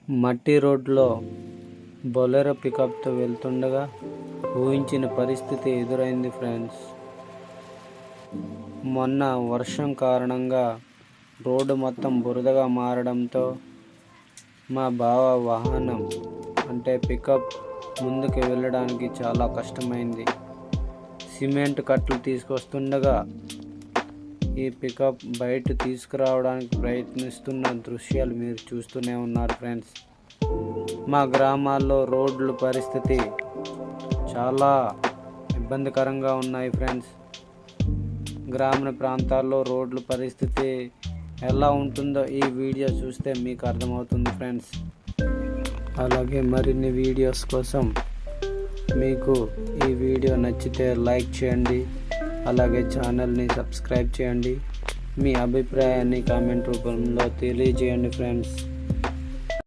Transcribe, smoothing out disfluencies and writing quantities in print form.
మట్టి రోడ్లో బొలెరో పికప్తో వెళ్తుండగా ఊహించిన పరిస్థితి ఎదురైంది ఫ్రెండ్స్. మొన్న వర్షం కారణంగా రోడ్డు మొత్తం బురదగా మారడంతో మా బావ వాహనం అంటే పికప్ ముందుకు వెళ్ళడానికి చాలా కష్టమైంది. సిమెంట్ కట్టలు తీసుకొస్తుండగా ఈ పికప్ బయట తీసుకురావడానికి ప్రయత్నిస్తున్న దృశ్యాలు మీరు చూస్తూనే ఉన్నారు ఫ్రెండ్స్. మా గ్రామాల్లో రోడ్ల పరిస్థితి చాలా ఇబ్బందికరంగా ఉన్నాయి ఫ్రెండ్స్. గ్రామీణ ప్రాంతాల్లో రోడ్ల పరిస్థితి ఎలా ఉంటుందో ఈ వీడియో చూస్తే మీకు అర్థమవుతుంది ఫ్రెండ్స్. అలాగే మరిన్ని వీడియోస్ కోసం మీకు ఈ వీడియో నచ్చితే లైక్ చేయండి, అలాగే ఛానల్ని సబ్స్క్రైబ్ చేయండి. మీ అభిప్రాయాన్ని కామెంట్ రూపంలో తెలియజేయండి ఫ్రెండ్స్.